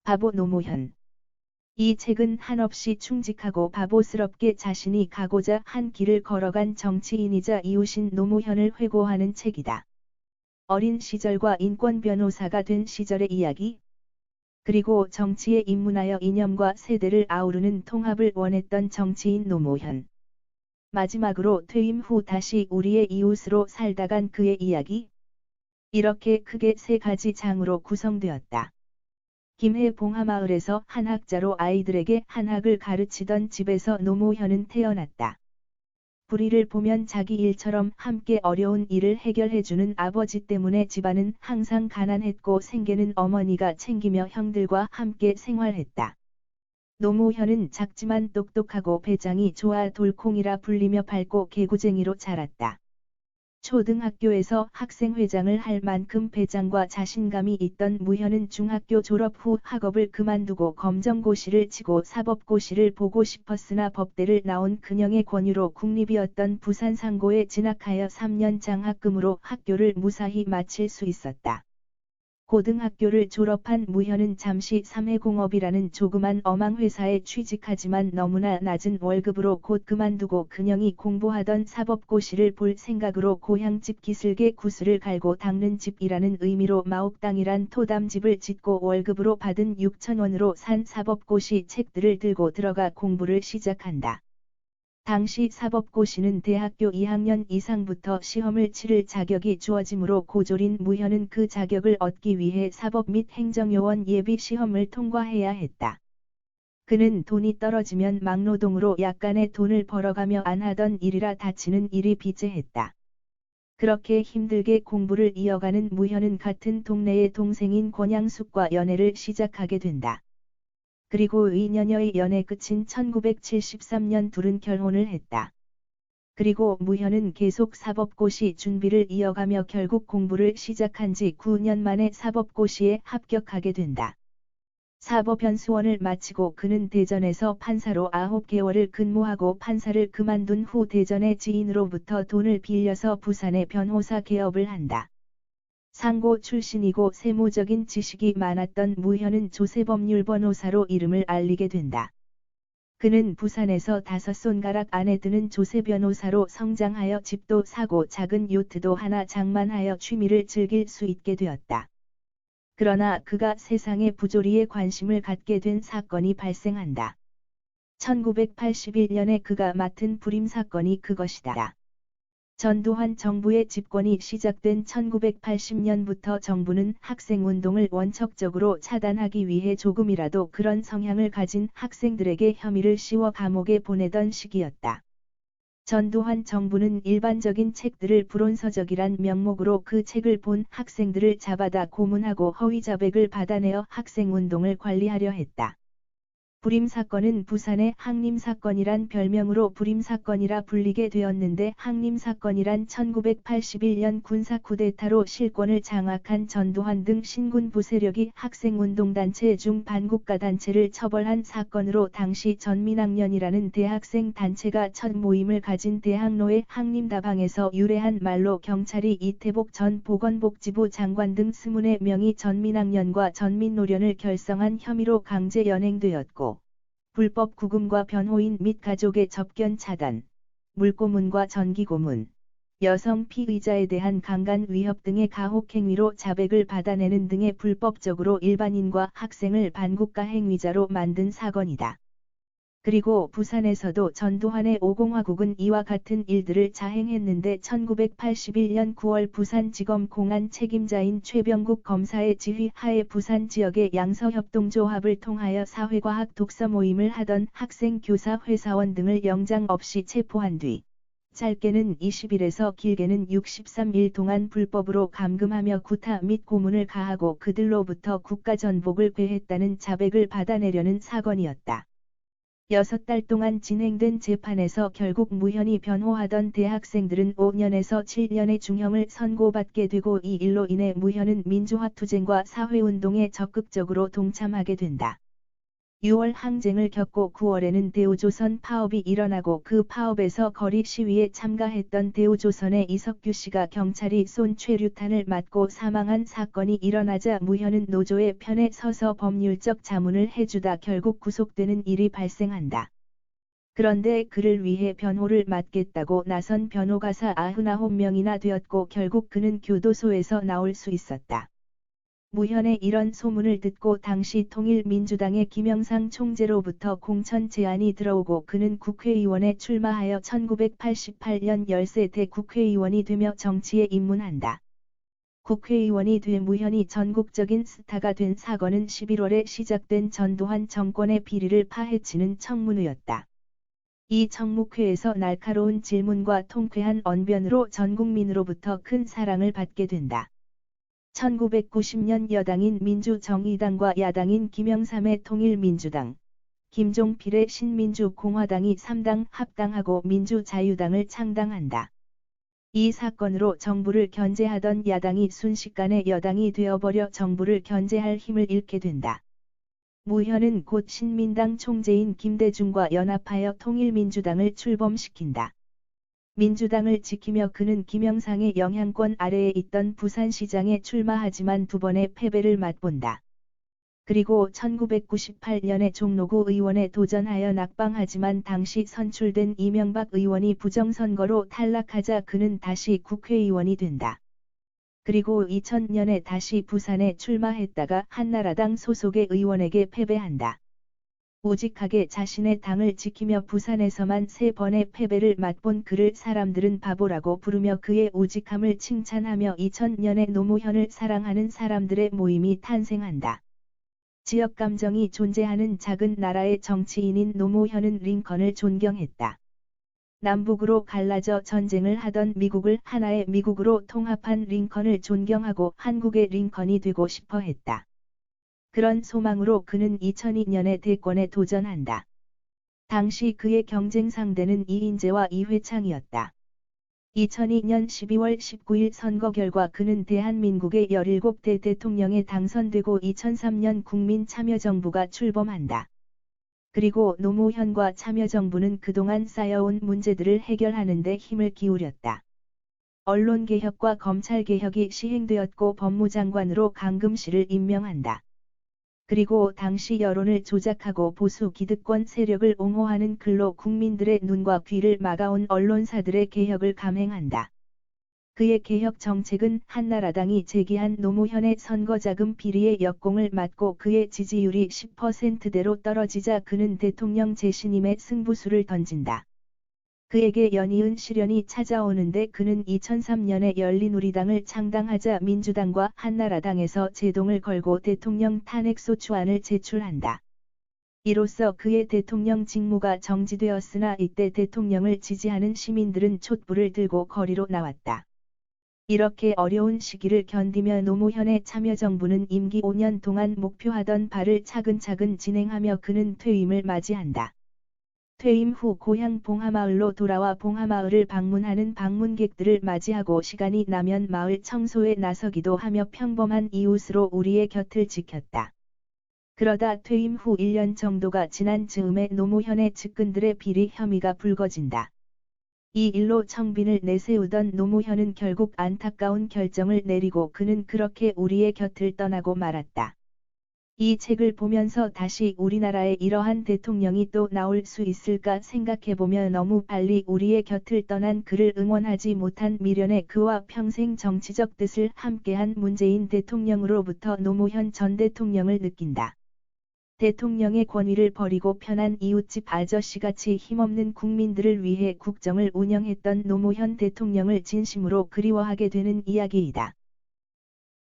바보 노무현. 이 책은 한없이 충직하고 바보스럽게 자신이 가고자 한 길을 걸어간 정치인이자 이웃인 노무현을 회고하는 책이다. 어린 시절과 인권 변호사가 된 시절의 이야기, 그리고 정치에 입문하여 이념과 세대를 아우르는 통합을 원했던 정치인 노무현. 마지막으로 퇴임 후 다시 우리의 이웃으로 살다간 그의 이야기. 이렇게 크게 세 가지 장으로 구성되었다. 김해 봉하마을에서 한학자로 아이들에게 한학을 가르치던 집에서 노무현은 태어났다. 불의를 보면 자기 일처럼 함께 어려운 일을 해결해주는 아버지 때문에 집안은 항상 가난했고 생계는 어머니가 챙기며 형들과 함께 생활했다. 노무현은 작지만 똑똑하고 배짱이 좋아 돌콩이라 불리며 밝고 개구쟁이로 자랐다. 초등학교에서 학생회장을 할 만큼 배짱과 자신감이 있던 무현은 중학교 졸업 후 학업을 그만두고 검정고시를 치고 사법고시를 보고 싶었으나 법대를 나온 근영의 권유로 국립이었던 부산상고에 진학하여 3년 장학금으로 학교를 무사히 마칠 수 있었다. 고등학교를 졸업한 무현은 잠시 삼해공업이라는 조그만 어망회사에 취직하지만 너무나 낮은 월급으로 곧 그만두고 근영이 공부하던 사법고시를 볼 생각으로 고향집 기슭에 구슬을 갈고 닦는 집이라는 의미로 마옥당이란 토담집을 짓고 월급으로 받은 6,000원으로 산 사법고시 책들을 들고 들어가 공부를 시작한다. 당시 사법고시는 대학교 2학년 이상부터 시험을 치를 자격이 주어지므로 고졸인 무현은 그 자격을 얻기 위해 사법 및 행정요원 예비 시험을 통과해야 했다. 그는 돈이 떨어지면 막노동으로 약간의 돈을 벌어가며 안 하던 일이라 다치는 일이 비제했다. 그렇게 힘들게 공부를 이어가는 무현은 같은 동네의 동생인 권양숙과 연애를 시작하게 된다. 그리고 2년여의 연애 끝인 1973년 둘은 결혼을 했다. 그리고 무현은 계속 사법고시 준비를 이어가며 결국 공부를 시작한 지 9년 만에 사법고시에 합격하게 된다. 사법연수원을 마치고 그는 대전에서 판사로 9개월을 근무하고 판사를 그만둔 후 대전의 지인으로부터 돈을 빌려서 부산의 변호사 개업을 한다. 상고 출신이고 세무적인 지식이 많았던 무현은 조세법률 변호사로 이름을 알리게 된다. 그는 부산에서 5손가락 안에 드는 조세 변호사로 성장하여 집도 사고 작은 요트도 하나 장만하여 취미를 즐길 수 있게 되었다. 그러나 그가 세상의 부조리에 관심을 갖게 된 사건이 발생한다. 1981년에 그가 맡은 불임 사건이 그것이다. 전두환 정부의 집권이 시작된 1980년부터 정부는 학생운동을 원칙적으로 차단하기 위해 조금이라도 그런 성향을 가진 학생들에게 혐의를 씌워 감옥에 보내던 시기였다. 전두환 정부는 일반적인 책들을 불온서적이란 명목으로 그 책을 본 학생들을 잡아다 고문하고 허위 자백을 받아내어 학생운동을 관리하려 했다. 불임사건은 부산의 항림사건이란 별명으로 불임사건이라 불리게 되었는데 항림사건이란 1981년 군사 쿠데타로 실권을 장악한 전두환 등 신군 부세력이 학생운동단체 중 반국가단체를 처벌한 사건으로 당시 전민학년이라는 대학생 단체가 첫 모임을 가진 대학로의 항림다방에서 유래한 말로 경찰이 이태복 전 보건복지부 장관 등 24명이 전민학년과 전민노련을 결성한 혐의로 강제 연행되었고 불법 구금과 변호인 및 가족의 접견 차단, 물고문과 전기고문, 여성 피의자에 대한 강간 위협 등의 가혹행위로 자백을 받아내는 등의 불법적으로 일반인과 학생을 반국가 행위자로 만든 사건이다. 그리고 부산에서도 전두환의 5공화국은 이와 같은 일들을 자행했는데 1981년 9월 부산지검 공안 책임자인 최병국 검사의 지휘 하에 부산 지역의 양서협동조합을 통하여 사회과학 독서 모임을 하던 학생 교사 회사원 등을 영장 없이 체포한 뒤 짧게는 20일에서 길게는 63일 동안 불법으로 감금하며 구타 및 고문을 가하고 그들로부터 국가전복을 괴했다는 자백을 받아내려는 사건이었다. 6달 동안 진행된 재판에서 결국 무현이 변호하던 대학생들은 5년에서 7년의 중형을 선고받게 되고 이 일로 인해 무현은 민주화투쟁과 사회운동에 적극적으로 동참하게 된다. 6월 항쟁을 겪고 9월에는 대우조선 파업이 일어나고 그 파업에서 거리 시위에 참가했던 대우조선의 이석규 씨가 경찰이 쏜 최루탄을 맞고 사망한 사건이 일어나자 무현은 노조의 편에 서서 법률적 자문을 해주다 결국 구속되는 일이 발생한다. 그런데 그를 위해 변호를 맡겠다고 나선 변호가사 99명이나 되었고 결국 그는 교도소에서 나올 수 있었다. 무현의 이런 소문을 듣고 당시 통일민주당의 김영상 총재로부터 공천 제안이 들어오고 그는 국회의원에 출마하여 1988년 13대 국회의원이 되며 정치에 입문한다. 국회의원이 돼 무현이 전국적인 스타가 된 사건은 11월에 시작된 전두환 정권의 비리를 파헤치는 청문회였다. 이 청문회에서 날카로운 질문과 통쾌한 언변으로 전 국민으로부터 큰 사랑을 받게 된다. 1990년 여당인 민주정의당과 야당인 김영삼의 통일민주당, 김종필의 신민주공화당이 3당 합당하고 민주자유당을 창당한다. 이 사건으로 정부를 견제하던 야당이 순식간에 여당이 되어버려 정부를 견제할 힘을 잃게 된다. 무현은 곧 신민당 총재인 김대중과 연합하여 통일민주당을 출범시킨다. 민주당을 지키며 그는 김영상의 영향권 아래에 있던 부산시장에 출마하지만 2번의 패배를 맛본다. 그리고 1998년에 종로구 의원에 도전하여 낙방하지만 당시 선출된 이명박 의원이 부정선거로 탈락하자 그는 다시 국회의원이 된다. 그리고 2000년에 다시 부산에 출마했다가 한나라당 소속의 의원에게 패배한다. 우직하게 자신의 당을 지키며 부산에서만 3번의 패배를 맛본 그를 사람들은 바보라고 부르며 그의 우직함을 칭찬하며 2000년에 노무현을 사랑하는 사람들의 모임이 탄생한다. 지역 감정이 존재하는 작은 나라의 정치인인 노무현은 링컨을 존경했다. 남북으로 갈라져 전쟁을 하던 미국을 하나의 미국으로 통합한 링컨을 존경하고 한국의 링컨이 되고 싶어 했다. 그런 소망으로 그는 2002년에 대권에 도전한다. 당시 그의 경쟁 상대는 이인재와 이회창이었다. 2002년 12월 19일 선거 결과 그는 대한민국의 17대 대통령에 당선되고 2003년 국민참여정부가 출범한다. 그리고 노무현과 참여정부는 그동안 쌓여온 문제들을 해결하는 데 힘을 기울였다. 언론개혁과 검찰개혁이 시행되었고 법무장관으로 강금실을 임명한다. 그리고 당시 여론을 조작하고 보수 기득권 세력을 옹호하는 글로 국민들의 눈과 귀를 막아온 언론사들의 개혁을 감행한다. 그의 개혁 정책은 한나라당이 제기한 노무현의 선거자금 비리의 역공을 맞고 그의 지지율이 10%대로 떨어지자 그는 대통령 재신임의 승부수를 던진다. 그에게 연이은 시련이 찾아오는데 그는 2003년에 열린우리당을 창당하자 민주당과 한나라당에서 제동을 걸고 대통령 탄핵소추안을 제출한다. 이로써 그의 대통령 직무가 정지되었으나 이때 대통령을 지지하는 시민들은 촛불을 들고 거리로 나왔다. 이렇게 어려운 시기를 견디며 노무현의 참여정부는 임기 5년 동안 목표하던 바를 차근차근 진행하며 그는 퇴임을 맞이한다. 퇴임 후 고향 봉하마을로 돌아와 봉하마을을 방문하는 방문객들을 맞이하고 시간이 나면 마을 청소에 나서기도 하며 평범한 이웃으로 우리의 곁을 지켰다. 그러다 퇴임 후 1년 정도가 지난 즈음에 노무현의 측근들의 비리 혐의가 불거진다. 이 일로 청빈을 내세우던 노무현은 결국 안타까운 결정을 내리고 그는 그렇게 우리의 곁을 떠나고 말았다. 이 책을 보면서 다시 우리나라에 이러한 대통령이 또 나올 수 있을까 생각해보며 너무 빨리 우리의 곁을 떠난 그를 응원하지 못한 미련에 그와 평생 정치적 뜻을 함께한 문재인 대통령으로부터 노무현 전 대통령을 느낀다. 대통령의 권위를 버리고 편한 이웃집 아저씨같이 힘없는 국민들을 위해 국정을 운영했던 노무현 대통령을 진심으로 그리워하게 되는 이야기이다.